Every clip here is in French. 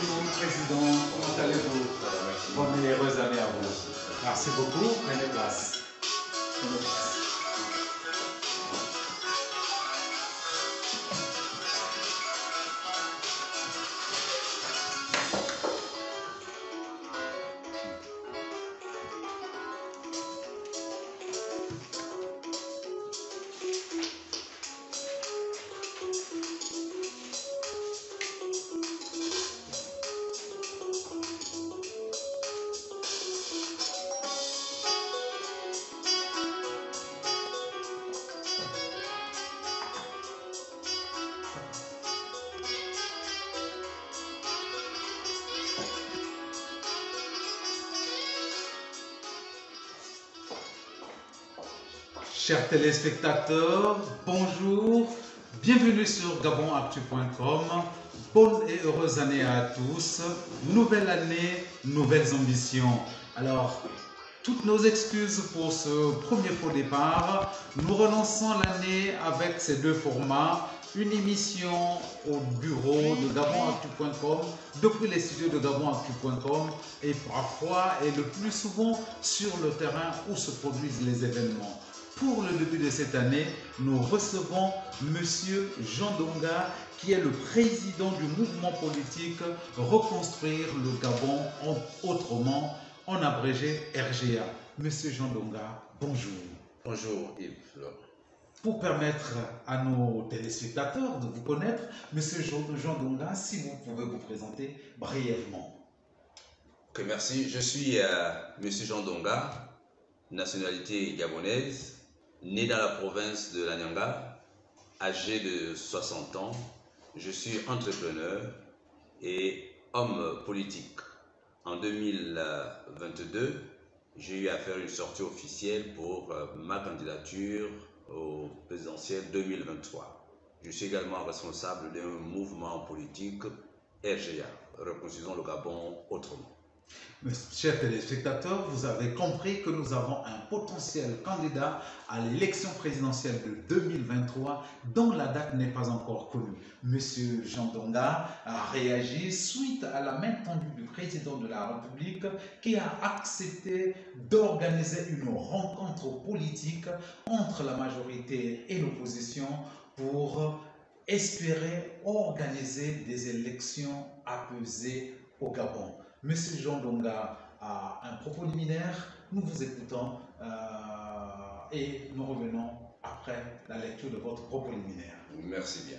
Bonjour, Président. Comment allez-vous? Bonne et heureuse année à vous. Merci beaucoup. Prenez place. Prenez place. Chers téléspectateurs, bonjour, bienvenue sur gabonactu.com. Bonne et heureuse année à tous. Nouvelle année, nouvelles ambitions. Alors, toutes nos excuses pour ce premier faux départ. Nous relançons l'année avec ces deux formats. Une émission au bureau de gabonactu.com, depuis les studios de gabonactu.com et parfois et le plus souvent sur le terrain où se produisent les événements. Pour le début de cette année, nous recevons M. Jean Donga, qui est le président du mouvement politique Reconstruire le Gabon autrement, en abrégé RGA. M. Jean Donga, bonjour. Bonjour Yves. Pour permettre à nos téléspectateurs de vous connaître, M. Jean Donga, si vous pouvez vous présenter brièvement. Ok, merci. Je suis M. Jean Donga, nationalité gabonaise, né dans la province de l'Anyanga, âgé de 60 ans. Je suis entrepreneur et homme politique. En 2022, j'ai eu à faire une sortie officielle pour ma candidature au présidentiel 2023. Je suis également responsable d'un mouvement politique RGA, Reconstruisons le Gabon autrement. Chers téléspectateurs, vous avez compris que nous avons un potentiel candidat à l'élection présidentielle de 2023 dont la date n'est pas encore connue. Monsieur Jean Donga a réagi suite à la main tendue du président de la République qui a accepté d'organiser une rencontre politique entre la majorité et l'opposition pour espérer organiser des élections apaisées au Gabon. Monsieur Jean Donga a un propos liminaire, nous vous écoutons et nous revenons après la lecture de votre propos liminaire. Merci bien.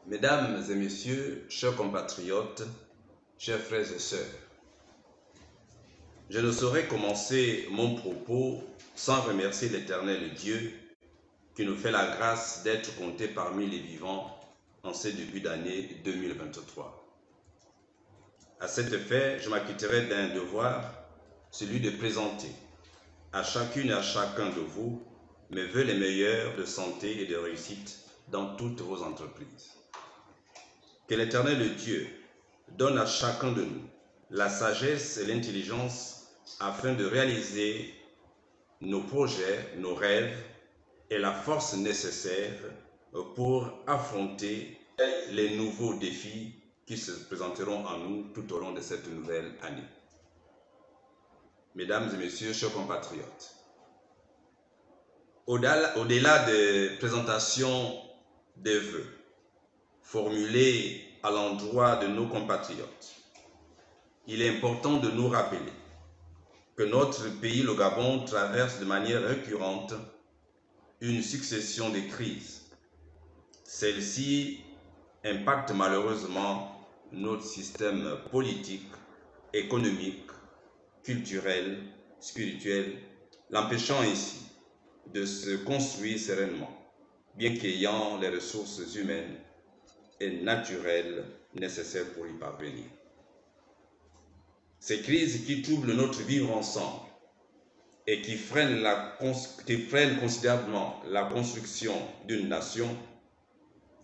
Mesdames et messieurs, chers compatriotes, chers frères et sœurs, je ne saurais commencer mon propos sans remercier l'Éternel Dieu qui nous fait la grâce d'être comptés parmi les vivants en ce début d'année 2023. À cet effet, je m'acquitterai d'un devoir, celui de présenter à chacune et à chacun de vous mes vœux les meilleurs de santé et de réussite dans toutes vos entreprises. Que l'Éternel Dieu donne à chacun de nous la sagesse et l'intelligence afin de réaliser nos projets, nos rêves et la force nécessaire pour affronter les nouveaux défis qui se présenteront à nous tout au long de cette nouvelle année. Mesdames et messieurs, chers compatriotes, au-delà des présentations des vœux formulés à l'endroit de nos compatriotes, il est important de nous rappeler que notre pays, le Gabon, traverse de manière récurrente une succession de crises. Celles-ci impactent malheureusement notre système politique, économique, culturel, spirituel, l'empêchant ainsi de se construire sereinement, bien qu'ayant les ressources humaines et naturelles nécessaires pour y parvenir. Ces crises qui troublent notre vivre ensemble et qui freinent considérablement la construction d'une nation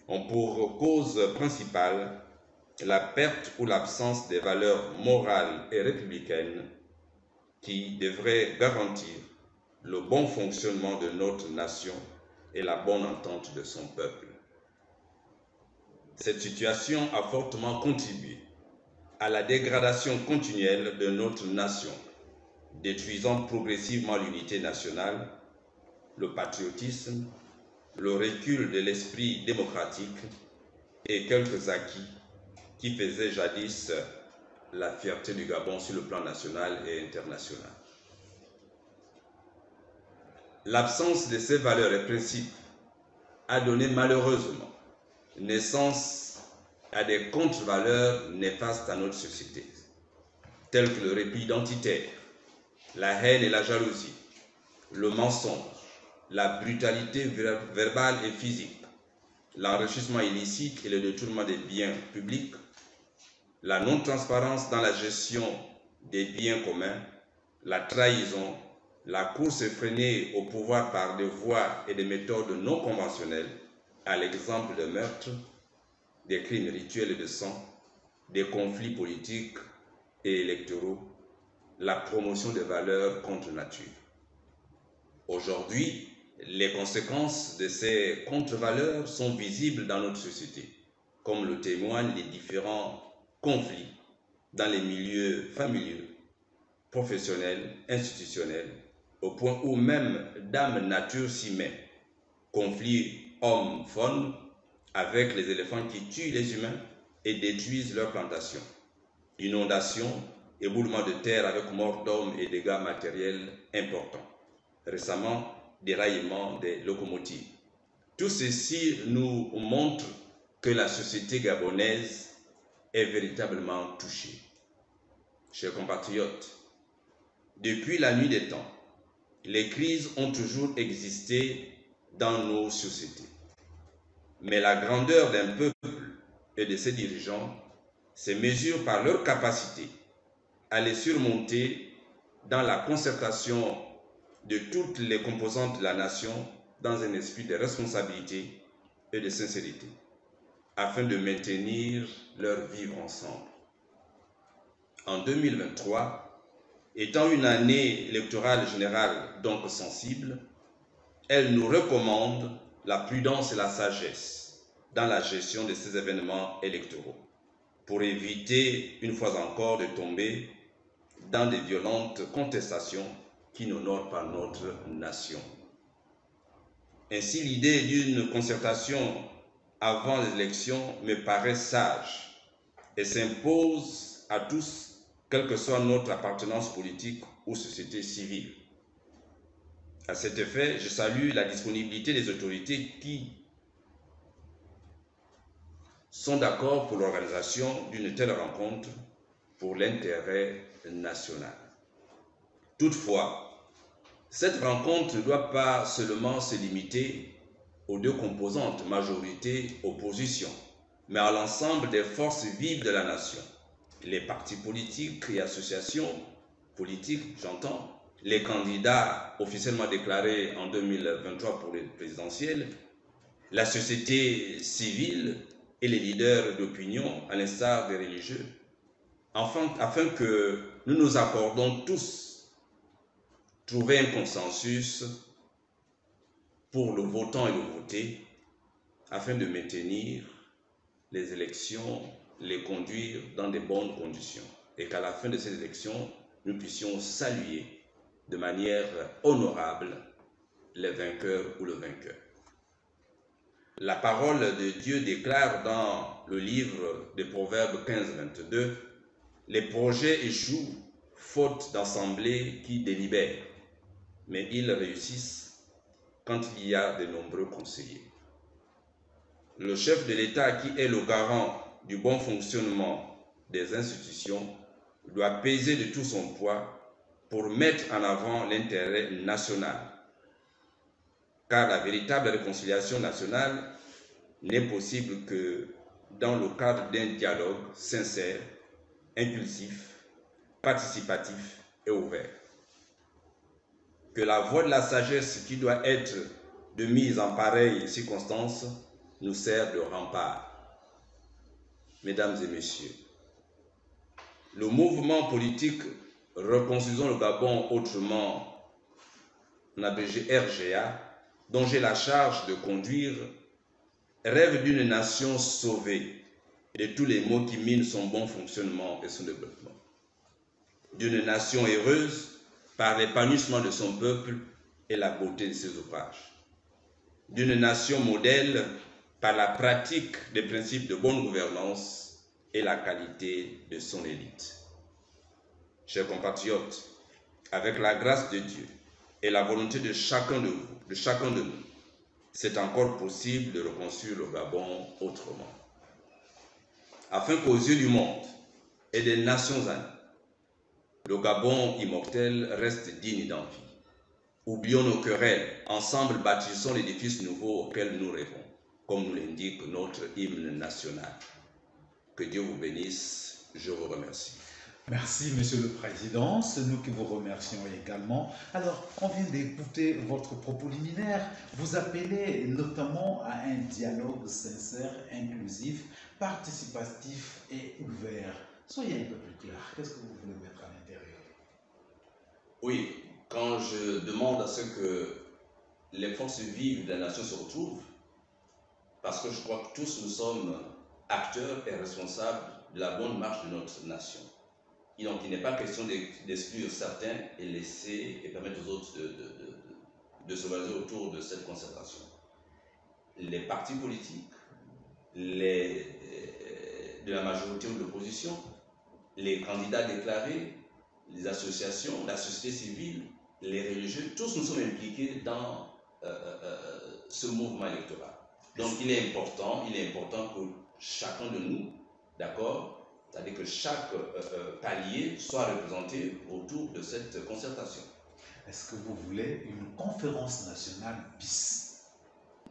ont pour cause principale la perte ou l'absence des valeurs morales et républicaines qui devraient garantir le bon fonctionnement de notre nation et la bonne entente de son peuple. Cette situation a fortement contribué à la dégradation continuelle de notre nation, détruisant progressivement l'unité nationale, le patriotisme, le recul de l'esprit démocratique et quelques acquis qui faisaient jadis la fierté du Gabon sur le plan national et international. L'absence de ces valeurs et principes a donné malheureusement naissance à des contre-valeurs néfastes à notre société, telles que le repli identitaire, la haine et la jalousie, le mensonge, la brutalité verbale et physique, l'enrichissement illicite et le détournement des biens publics, la non-transparence dans la gestion des biens communs, la trahison, la course effrénée au pouvoir par des voies et des méthodes non conventionnelles, à l'exemple de meurtres, des crimes rituels et de sang, des conflits politiques et électoraux, la promotion des valeurs contre nature. Aujourd'hui, les conséquences de ces contre-valeurs sont visibles dans notre société, comme le témoignent les différents conflits dans les milieux familiaux, professionnels, institutionnels, au point où même Dame Nature s'y met. Conflits hommes-faune avec les éléphants qui tuent les humains et détruisent leurs plantations. Inondations, éboulements de terre avec mort d'hommes et dégâts matériels importants. Récemment, déraillement des locomotives. Tout ceci nous montre que la société gabonaise est véritablement touchée. Chers compatriotes, depuis la nuit des temps, les crises ont toujours existé dans nos sociétés. Mais la grandeur d'un peuple et de ses dirigeants se mesure par leur capacité à les surmonter dans la concertation de toutes les composantes de la nation dans un esprit de responsabilité et de sincérité, afin de maintenir leur vivre ensemble. En 2023, étant une année électorale générale donc sensible, elle nous recommande la prudence et la sagesse dans la gestion de ces événements électoraux, pour éviter une fois encore de tomber dans des violentes contestations qui n'honorent pas notre nation. Ainsi, l'idée d'une concertation avant les élections me paraît sage et s'impose à tous, quelle que soit notre appartenance politique ou société civile. À cet effet, je salue la disponibilité des autorités qui sont d'accord pour l'organisation d'une telle rencontre pour l'intérêt national. Toutefois, cette rencontre ne doit pas seulement se limiter aux deux composantes, majorité-opposition, mais à l'ensemble des forces vives de la nation, les partis politiques et associations politiques, j'entends, les candidats officiellement déclarés en 2023 pour les présidentielles, la société civile et les leaders d'opinion, à l'instar des religieux, afin que nous nous accordons tous trouver un consensus pour le votant et le voté, afin de maintenir les élections, les conduire dans de bonnes conditions, et qu'à la fin de ces élections, nous puissions saluer de manière honorable les vainqueurs ou le vainqueur. La parole de Dieu déclare dans le livre des Proverbes 15-22, « Les projets échouent faute d'assemblées qui délibèrent, mais ils réussissent quand il y a de nombreux conseillers. » Le chef de l'État, qui est le garant du bon fonctionnement des institutions, doit peser de tout son poids pour mettre en avant l'intérêt national. Car la véritable réconciliation nationale n'est possible que dans le cadre d'un dialogue sincère, inclusif, participatif et ouvert. Que la voie de la sagesse qui doit être de mise en pareille circonstance nous sert de rempart. Mesdames et messieurs, le mouvement politique Reconstruisons le Gabon autrement, en abrégé RGA, dont j'ai la charge de conduire, rêve d'une nation sauvée et de tous les maux qui minent son bon fonctionnement et son développement. D'une nation heureuse par l'épanouissement de son peuple et la beauté de ses ouvrages. D'une nation modèle par la pratique des principes de bonne gouvernance et la qualité de son élite. Chers compatriotes, avec la grâce de Dieu et la volonté de chacun de vous, de chacun de nous, c'est encore possible de reconstruire le Gabon autrement. Afin qu'aux yeux du monde et des nations amies, le Gabon immortel reste digne d'envie. Oublions nos querelles, ensemble bâtissons l'édifice nouveau auquel nous rêvons, comme nous l'indique notre hymne national. Que Dieu vous bénisse, je vous remercie. Merci, Monsieur le Président. C'est nous qui vous remercions également. Alors, on vient d'écouter votre propos liminaire. Vous appelez notamment à un dialogue sincère, inclusif, participatif et ouvert. Soyez un peu plus clair. Qu'est-ce que vous voulez mettre à l'intérieur? Oui, quand je demande à ce que les forces vives de la nation se retrouvent, parce que je crois que tous nous sommes acteurs et responsables de la bonne marche de notre nation. Et donc, il n'est pas question d'exclure certains et laisser et permettre aux autres de se baser autour de cette concertation. Les partis politiques, de la majorité ou de l'opposition, les candidats déclarés, les associations, la société civile, les religieux, tous nous sommes impliqués dans ce mouvement électoral. Donc, il est important que chacun de nous, d'accord, c'est-à-dire que chaque palier soit représenté autour de cette concertation. Est-ce que vous voulez une conférence nationale bis?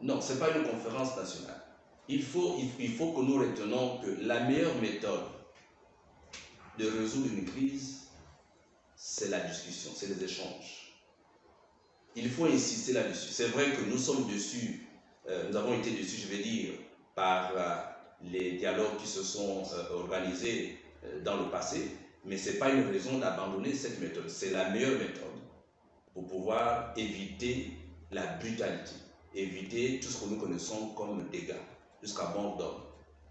Non, ce n'est pas une conférence nationale. Il faut que nous retenons que la meilleure méthode de résoudre une crise, c'est la discussion, c'est les échanges. Il faut insister là-dessus. C'est vrai que nous sommes dessus, nous avons été dessus, je vais dire, par les dialogues qui se sont organisés dans le passé, mais ce n'est pas une raison d'abandonner cette méthode. C'est la meilleure méthode pour pouvoir éviter la brutalité, éviter tout ce que nous connaissons comme dégâts, jusqu'à mort d'homme.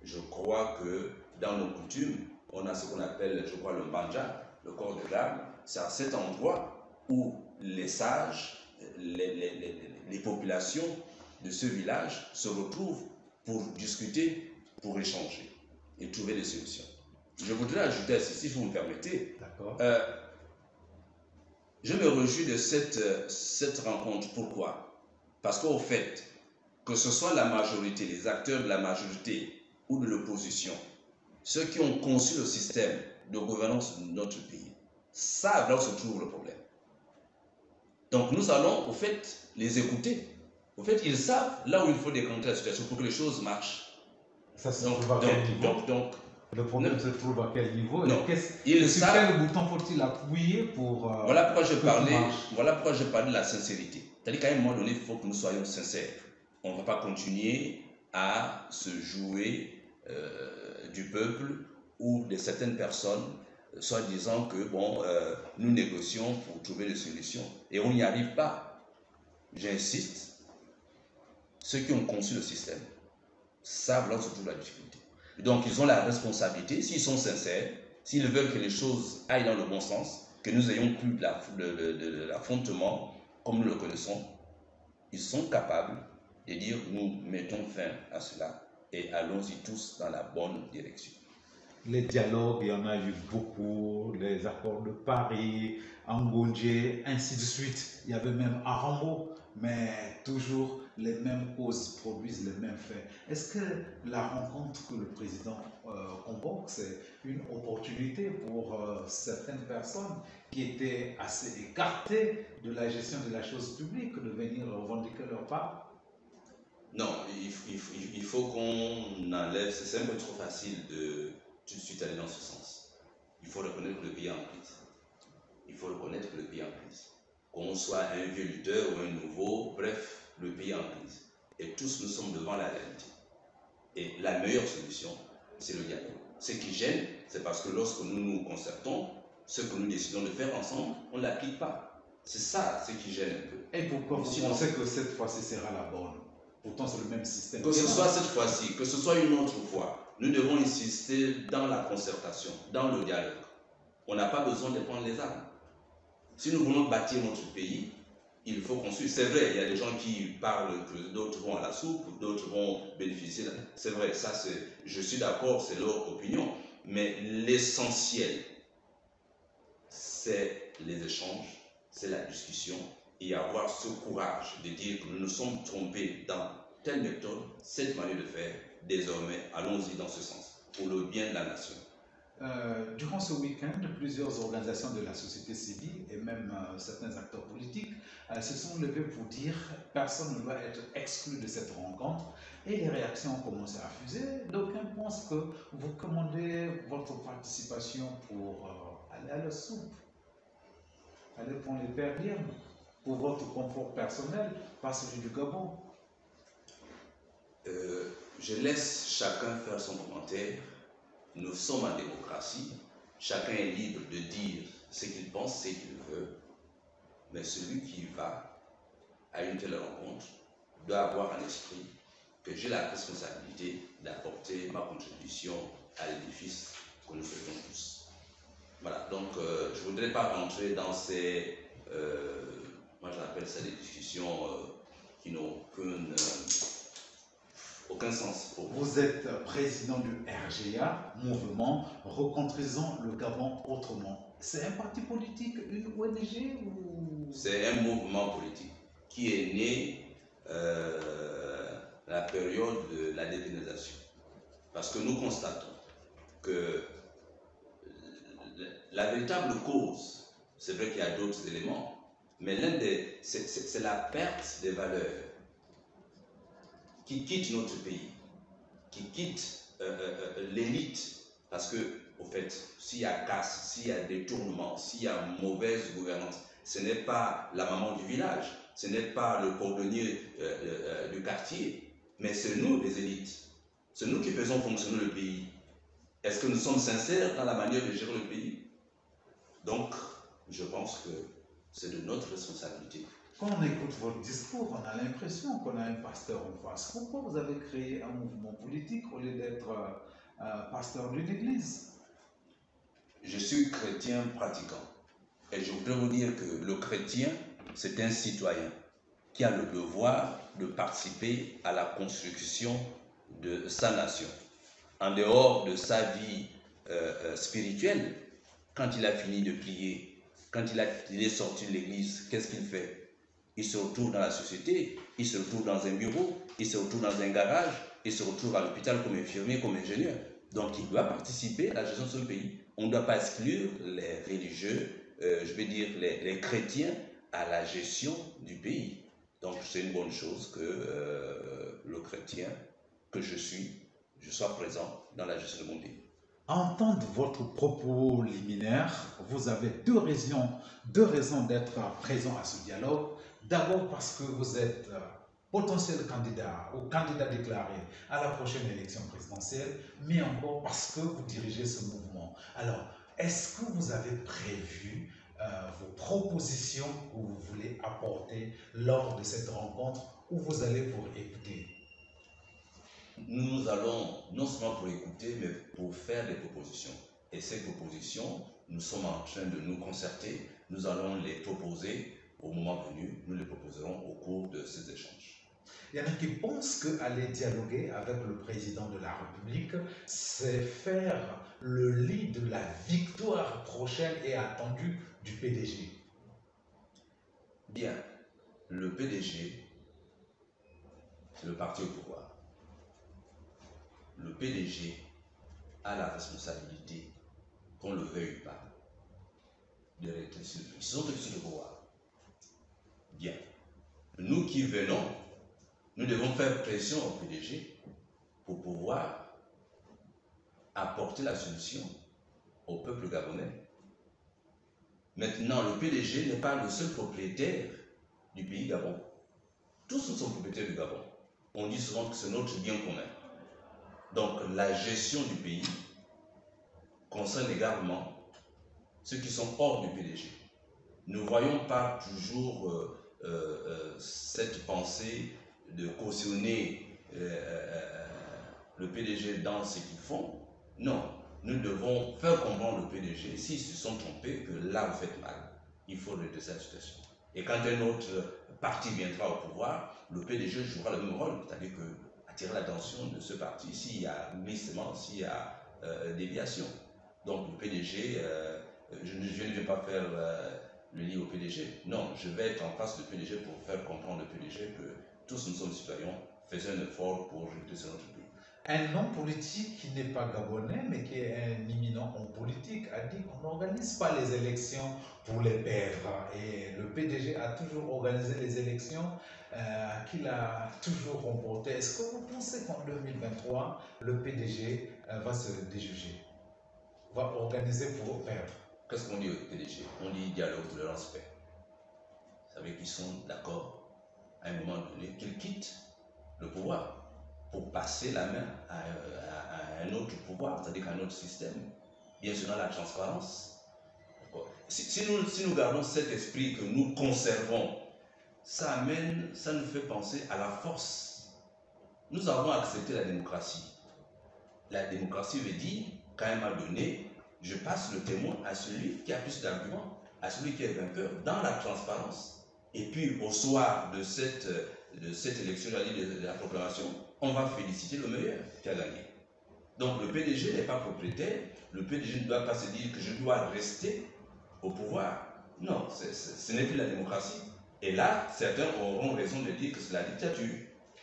Je crois que dans nos coutumes, on a ce qu'on appelle, je crois, le mbanja, le corps de l'âme. C'est à cet endroit où les sages, les populations de ce village se retrouvent pour discuter, pour échanger et trouver des solutions. Je voudrais ajouter à ceci, si vous me permettez. D'accord. Je me réjouis de cette rencontre. Pourquoi? Parce qu'au fait, que ce soit la majorité, les acteurs de la majorité ou de l'opposition, ceux qui ont conçu le système de gouvernance de notre pays, savent là où se trouve le problème. Donc nous allons, au fait, les écouter. Au fait, ils savent là où il faut décanter la situation pour que les choses marchent. Ça se trouve à quel niveau? Le problème se trouve à quel niveau? Non, sur quel bouton faut-il appuyer pour... voilà pourquoi je parlais de la sincérité. C'est-à-dire qu'à un moment donné, il faut que nous soyons sincères. On ne va pas continuer à se jouer du peuple ou de certaines personnes, soit disant que bon, nous négocions pour trouver des solutions. Et on n'y arrive pas. J'insiste, ceux qui ont conçu le système savent là où se trouve la difficulté. Donc ils ont la responsabilité, s'ils sont sincères, s'ils veulent que les choses aillent dans le bon sens, que nous ayons plus de l'affrontement comme nous le connaissons, ils sont capables de dire nous mettons fin à cela et allons-y tous dans la bonne direction. Les dialogues, il y en a eu beaucoup, les accords de Paris, Angondje, ainsi de suite. Il y avait même Arambo, mais toujours les mêmes causes produisent les mêmes faits. Est-ce que la rencontre que le président convoque, c'est une opportunité pour certaines personnes qui étaient assez écartées de la gestion de la chose publique de venir revendiquer leur part? Non, il faut qu'on enlève, c'est un peu trop facile de tout de suite aller dans ce sens. Il faut reconnaître que le pays est en crise. Il faut reconnaître que le pays est en crise. Qu'on soit un vieux lutteur ou un nouveau, bref, le pays est en crise. Et tous nous sommes devant la réalité. Et la meilleure solution, c'est le dialogue. Ce qui gêne, c'est parce que lorsque nous nous concertons, ce que nous décidons de faire ensemble, on ne l'applique pas. C'est ça ce qui gêne un peu. Et pourquoi vous pensez que cette fois-ci sera la bonne? Pourtant, c'est le même système. Que ce soit cette fois-ci, que ce soit une autre fois, nous devons insister dans la concertation, dans le dialogue. On n'a pas besoin de prendre les armes. Si nous voulons bâtir notre pays, il faut construire. C'est vrai, il y a des gens qui parlent que d'autres vont à la soupe, d'autres vont bénéficier. C'est vrai, ça je suis d'accord, c'est leur opinion. Mais l'essentiel, c'est les échanges, c'est la discussion et avoir ce courage de dire que nous nous sommes trompés dans telle méthode, cette manière de faire. Désormais, allons-y dans ce sens, pour le bien de la nation. Durant ce week-end, plusieurs organisations de la société civile et même certains acteurs politiques se sont levés pour dire que personne ne doit être exclu de cette rencontre et les réactions ont commencé à fuser. D'aucuns pensent que vous commandez votre participation pour aller à la soupe, aller prendre les perdièmes pour votre confort personnel, pas celui du Gabon. Je laisse chacun faire son commentaire. Nous sommes en démocratie, chacun est libre de dire ce qu'il pense, ce qu'il veut, mais celui qui va à une telle rencontre doit avoir à l'esprit que j'ai la responsabilité d'apporter ma contribution à l'édifice que nous faisons tous. Voilà, donc je ne voudrais pas rentrer dans ces, moi j'appelle ça des discussions qui n'ont aucun sens pour vous. Vous êtes président du RGA, mouvement Reconstruisons le Gabon autrement. C'est un parti politique, une ONG ou... C'est un mouvement politique qui est né à la période de la décolonisation. Parce que nous constatons que la véritable cause, c'est vrai qu'il y a d'autres éléments, mais c'est la perte des valeurs qui quitte notre pays, qui quitte l'élite, parce que, au fait, s'il y a casse, s'il y a détournement, s'il y a mauvaise gouvernance, ce n'est pas la maman du village, ce n'est pas le cordonnier du quartier, mais c'est nous, les élites. C'est nous qui faisons fonctionner le pays. Est-ce que nous sommes sincères dans la manière de gérer le pays? Donc, je pense que c'est de notre responsabilité. Quand on écoute votre discours, on a l'impression qu'on a un pasteur en face. Pourquoi vous avez créé un mouvement politique au lieu d'être pasteur d'une église? Je suis chrétien pratiquant. Et je voudrais vous dire que le chrétien, c'est un citoyen qui a le devoir de participer à la construction de sa nation. En dehors de sa vie spirituelle, quand il a fini de prier, quand il est sorti de l'église, qu'est-ce qu'il fait? Il se retrouve dans la société, il se retrouve dans un bureau, il se retrouve dans un garage, il se retrouve à l'hôpital comme infirmier, comme ingénieur. Donc il doit participer à la gestion de son pays. On ne doit pas exclure les religieux, je vais dire les chrétiens, à la gestion du pays. Donc c'est une bonne chose que le chrétien que je sois présent dans la gestion de mon pays. Entendre votre propos liminaire, vous avez deux raisons d'être présent à ce dialogue. D'abord parce que vous êtes potentiel candidat ou candidat déclaré à la prochaine élection présidentielle, mais encore parce que vous dirigez ce mouvement. Alors, est-ce que vous avez prévu vos propositions que vous voulez apporter lors de cette rencontre où vous allez pour écouter? Nous allons non seulement pour écouter, mais pour faire des propositions. Et ces propositions, nous sommes en train de nous concerter. Nous allons les proposer au moment venu. Nous les proposerons au cours de ces échanges. Il y en a qui pensent qu'aller dialoguer avec le président de la République, c'est faire le lit de la victoire prochaine et attendue du PDG. Bien, le PDG, c'est le parti au pouvoir. Le PDG a la responsabilité, qu'on le veuille pas, de rétrécir. Ils sont rétrécis le pouvoir. Bien. Nous qui venons, nous devons faire pression au PDG pour pouvoir apporter la solution au peuple gabonais. Maintenant, le PDG n'est pas le seul propriétaire du pays Gabon. Tous nous sommes propriétaires du Gabon. On dit souvent que c'est notre bien commun. Donc, la gestion du pays concerne également ceux qui sont hors du PDG. Nous ne voyons pas toujours cette pensée de cautionner le PDG dans ce qu'ils font. Non, nous devons faire comprendre le PDG, s'ils se sont trompés, que là vous faites mal. Il faut redresser la situation. Et quand un autre parti viendra au pouvoir, le PDG jouera le même rôle, c'est-à-dire que attirer l'attention de ce parti s'il y a glissement, s'il y a déviation. Donc le PDG, je ne vais pas faire le lit au PDG. Non, je vais être en face du PDG pour faire comprendre au PDG que tous nous sommes citoyens, faisons un effort pour redresser notre pays. Un homme politique qui n'est pas gabonais, mais qui est un éminent homme politique, a dit qu'on n'organise pas les élections pour les perdre. Et le PDG a toujours organisé les élections qu'il a toujours remportées. Est-ce que vous pensez qu'en 2023, le PDG va se déjuger, va organiser pour perdre? Qu'est-ce qu'on dit au PDG? On dit dialogue, tolérance, paix. Vous savez qu'ils sont d'accord à un moment donné qu'ils quittent le pouvoir pour passer la main à un autre pouvoir, c'est-à-dire qu'à un autre système, bien sûr dans la transparence. Si nous gardons cet esprit que nous conservons, ça nous fait penser à la force. Nous avons accepté la démocratie. La démocratie veut dire qu'à un moment donné, je passe le témoin à celui qui a plus d'arguments, à celui qui est vainqueur, dans la transparence. Et puis au soir de cette élection, de la proclamation, on va féliciter le meilleur qui a gagné. Donc le PDG n'est pas propriétaire, le PDG ne doit pas se dire que je dois rester au pouvoir. Non, ce n'est plus la démocratie. Et là, certains auront raison de dire que c'est la dictature.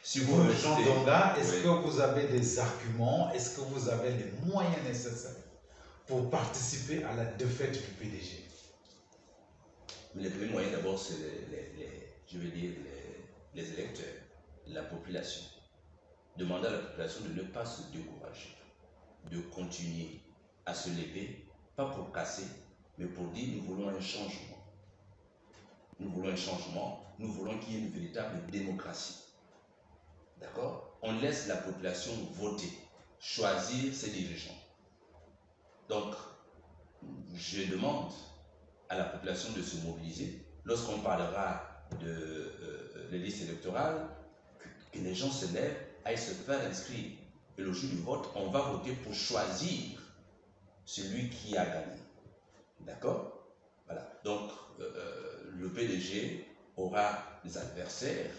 Si vous Jean Donga, est-ce que vous avez des arguments, est-ce que vous avez les moyens nécessaires pour participer à la défaite du PDG? Mais les premiers moyens d'abord, c'est les électeurs, la population. Demander à la population de ne pas se décourager, de continuer à se lever, pas pour casser, mais pour dire nous voulons un changement. Nous voulons un changement, nous voulons qu'il y ait une véritable démocratie. D'accord? On laisse la population voter, choisir ses dirigeants. Donc, je demande à la population de se mobiliser. Lorsqu'on parlera de les listes électorales, que les gens se lèvent, aillent se faire inscrire. Et le jour du vote, on va voter pour choisir celui qui a gagné. D'accord? Voilà. Donc, le PDG aura des adversaires,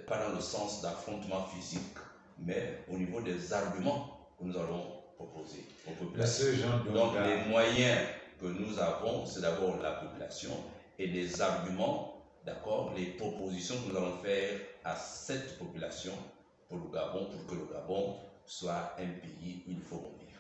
pas dans le sens d'affrontement physique, mais au niveau des arguments que nous allons proposer aux populations. Donc, les moyens que nous avons, c'est d'abord la population et des arguments, d'accord, les propositions que nous allons faire à cette population pour le Gabon, pour que le Gabon soit un pays où il faut revenir.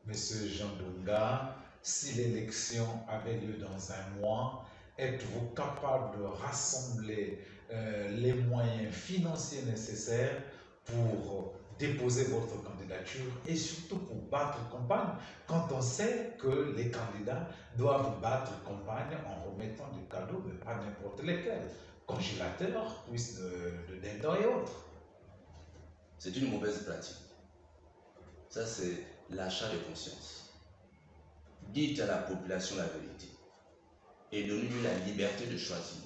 Monsieur Jean Donga, si l'élection avait lieu dans un mois, êtes-vous capable de rassembler les moyens financiers nécessaires pour déposer votre candidature et surtout pour battre campagne, quand on sait que les candidats doivent battre campagne en remettant des cadeaux, mais pas n'importe lesquels, congélateurs, cuisses de dindon et autres? C'est une mauvaise pratique. Ça, c'est l'achat de conscience. Dites à la population la vérité et donnez-lui la liberté de choisir,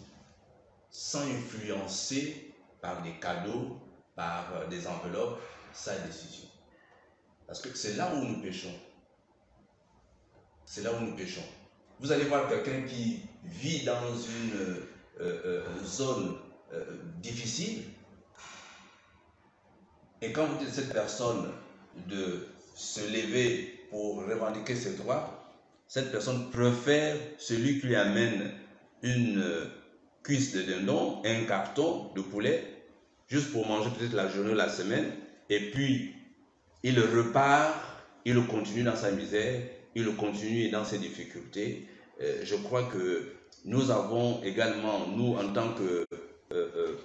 sans influencer par des cadeaux, par des enveloppes, sa décision. Parce que c'est là où nous péchons. C'est là où nous péchons. Vous allez voir quelqu'un qui vit dans une zone difficile, et quand vous dites à cette personne de se lever pour revendiquer ses droits, cette personne préfère celui qui lui amène une cuisse de dindon, un carton de poulet, juste pour manger peut-être la journée ou la semaine, et puis il repart, il continue dans sa misère, il continue dans ses difficultés. Je crois que nous avons également, nous en tant que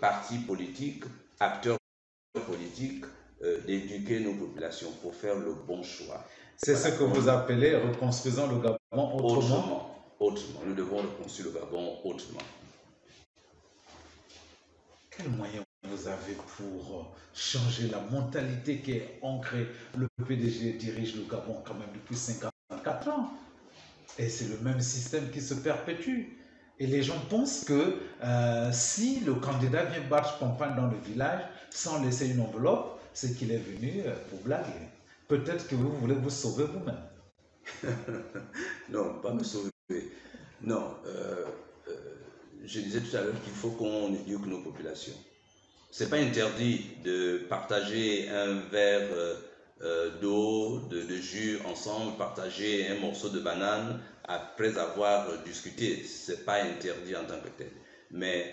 parti politique, acteurs politiques, d'éduquer nos populations pour faire le bon choix. C'est voilà. Ce que vous appelez reconstruisant le Gabon autrement. Autrement. Nous devons reconstruire le Gabon autrement. Quels moyens vous avez pour changer la mentalité qui est ancrée? Le PDG dirige le Gabon quand même depuis 54 ans. Et c'est le même système qui se perpétue. Et les gens pensent que si le candidat vient battre campagne dans le village sans laisser une enveloppe, c'est qu'il est venu pour blaguer. Peut-être que vous voulez vous sauver vous-même. Non, pas me sauver. Non, je disais tout à l'heure qu'il faut qu'on éduque nos populations. C'est pas interdit de partager un verre d'eau, de jus ensemble, partager un morceau de banane après avoir discuté. C'est pas interdit en tant que tel. Mais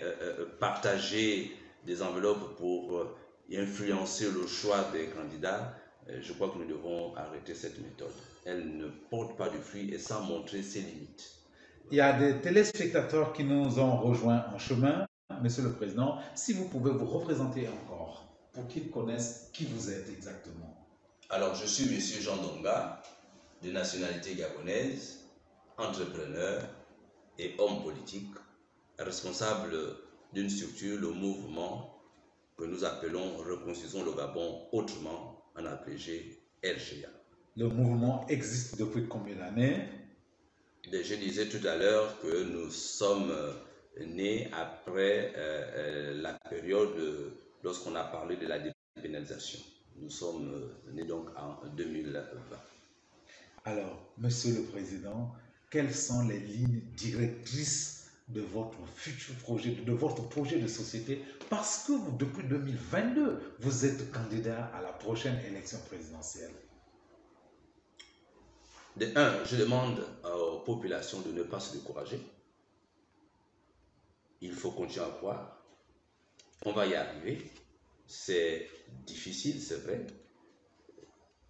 partager des enveloppes pour influencer le choix des candidats, je crois que nous devons arrêter cette méthode. Elle ne porte pas de fruits et sans montrer ses limites. Il y a des téléspectateurs qui nous ont rejoints en chemin. Monsieur le Président, si vous pouvez vous représenter encore pour qu'ils connaissent qui vous êtes exactement. Alors, je suis Monsieur Jean Donga, de nationalité gabonaise, entrepreneur et homme politique, responsable d'une structure, le mouvement que nous appelons Reconstruisons le Gabon autrement, en abrégé RGA. Le mouvement existe depuis combien d'années? Je disais tout à l'heure que nous sommes nés après la période lorsqu'on a parlé de la dépénalisation. Nous sommes nés donc en 2020. Alors, Monsieur le Président, quelles sont les lignes directrices de votre futur projet, de votre projet de société? Parce que vous, depuis 2022, vous êtes candidat à la prochaine élection présidentielle. De un, je demande aux populations de ne pas se décourager. Il faut continuer à croire. On va y arriver. C'est difficile, c'est vrai.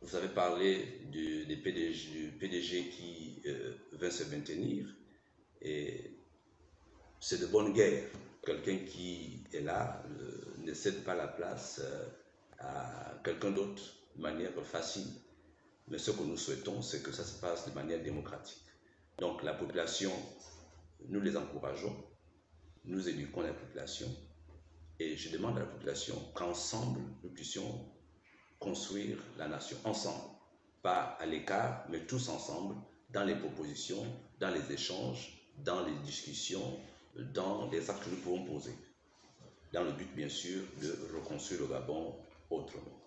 Vous avez parlé du PDG qui veut se maintenir. Et c'est de bonne guerre. Quelqu'un qui est là ne cède pas la place à quelqu'un d'autre de manière facile. Mais ce que nous souhaitons, c'est que ça se passe de manière démocratique. Donc la population, nous les encourageons, nous éduquons la population. Et je demande à la population qu'ensemble, nous puissions construire la nation. Ensemble, pas à l'écart, mais tous ensemble, dans les propositions, dans les échanges, dans les discussions, dans les actes que nous pouvons poser. Dans le but, bien sûr, de reconstruire le Gabon autrement.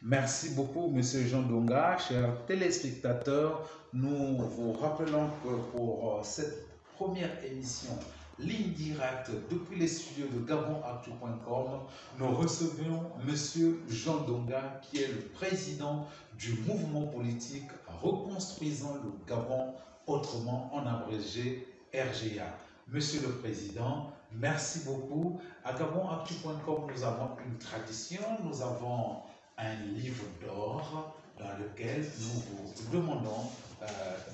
Merci beaucoup, Monsieur Jean Donga. Chers téléspectateurs, nous vous rappelons que pour cette première émission Ligne directe depuis les studios de GabonActu.com, nous recevions Monsieur Jean Donga, qui est le président du mouvement politique Reconstruisons le Gabon autrement, en abrégé RGA. Monsieur le Président, merci beaucoup. À GabonActu.com, nous avons une tradition, nous avons un livre d'or dans lequel nous vous demandons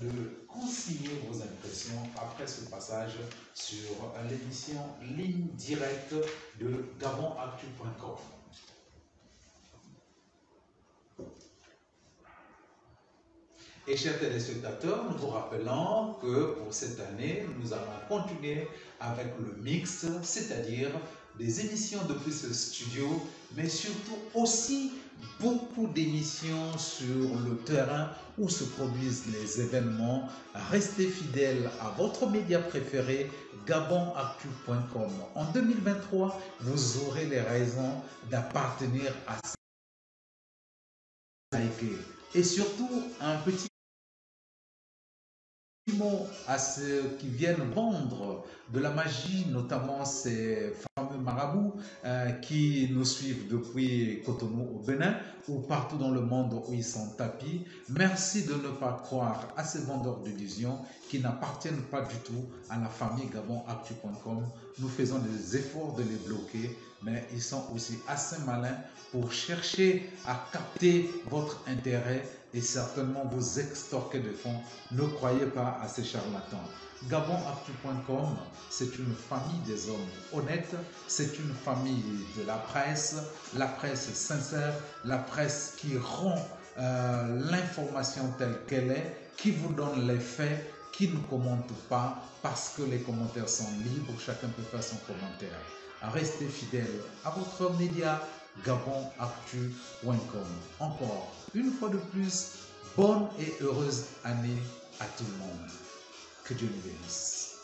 de consigner vos impressions après ce passage sur l'émission Ligne directe de GabonActu.com. Et chers téléspectateurs, nous vous rappelons que pour cette année, nous allons continuer avec le mix, c'est-à-dire des émissions depuis ce studio, mais surtout aussi beaucoup d'émissions sur le terrain où se produisent les événements. Restez fidèles à votre média préféré, GabonActu.com. En 2023, vous aurez les raisons d'appartenir à ça. Et surtout, un petit mot à ceux qui viennent vendre de la magie, notamment ces fameux marabouts qui nous suivent depuis Cotonou au Bénin ou partout dans le monde où ils sont tapis. Merci de ne pas croire à ces vendeurs d'illusions qui n'appartiennent pas du tout à la famille GabonActu.com. Nous faisons des efforts de les bloquer, mais ils sont aussi assez malins pour chercher à capter votre intérêt et certainement vous extorquer de fonds. Ne croyez pas à ces charlatans. GabonActu.com, c'est une famille des hommes honnêtes, c'est une famille de la presse sincère, la presse qui rend l'information telle qu'elle est, qui vous donne les faits, qui ne commente pas parce que les commentaires sont libres, chacun peut faire son commentaire. Restez fidèles à votre média GabonActu.com. Encore une fois de plus, bonne et heureuse année à tout le monde. Que Dieu nous bénisse.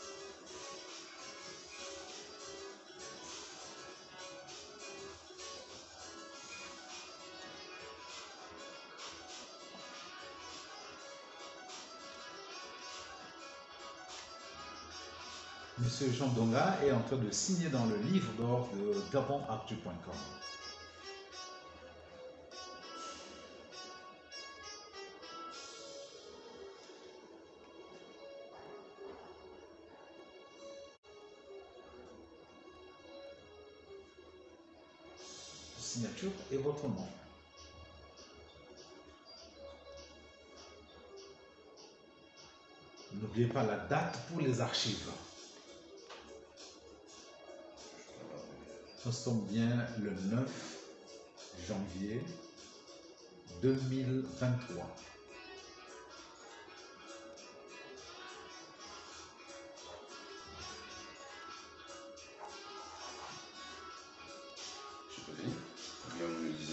Monsieur Jean Donga est en train de signer dans le livre d'or de GabonActu.com. Signature et votre nom. N'oubliez pas la date pour les archives. Nous sommes bien le 9 janvier 2023.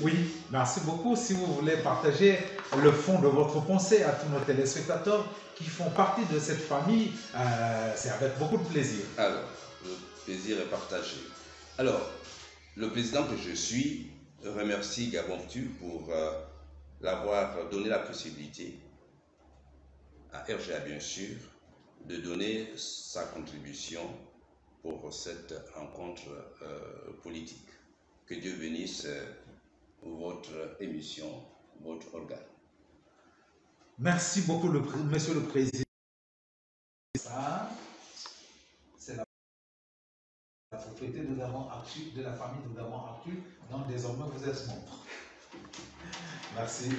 Oui, merci beaucoup. Si vous voulez partager le fond de votre pensée à tous nos téléspectateurs qui font partie de cette famille, c'est avec beaucoup de plaisir. Alors, le plaisir est partagé. Alors, le président que je suis remercie GabonActu pour l'avoir donné la possibilité à RGA, bien sûr, de donner sa contribution pour cette rencontre politique. Que Dieu bénisse votre émission, votre organe. Merci beaucoup, Monsieur le Président. C'est la propriété de GabonActu, de la famille de GabonActu, dont désormais vous êtes membre. Merci.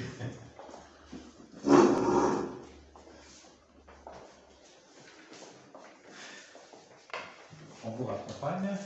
On vous raccompagne.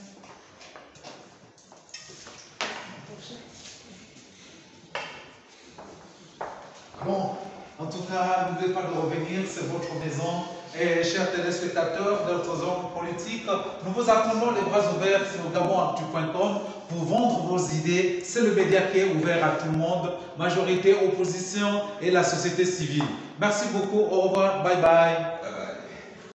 Bon, en tout cas, n'oubliez pas de revenir, c'est votre maison. Et chers téléspectateurs d'autres hommes politiques, nous vous attendons les bras ouverts sur GabonActu.com pour vendre vos idées. C'est le média qui est ouvert à tout le monde, majorité, opposition et la société civile. Merci beaucoup, au revoir, bye bye.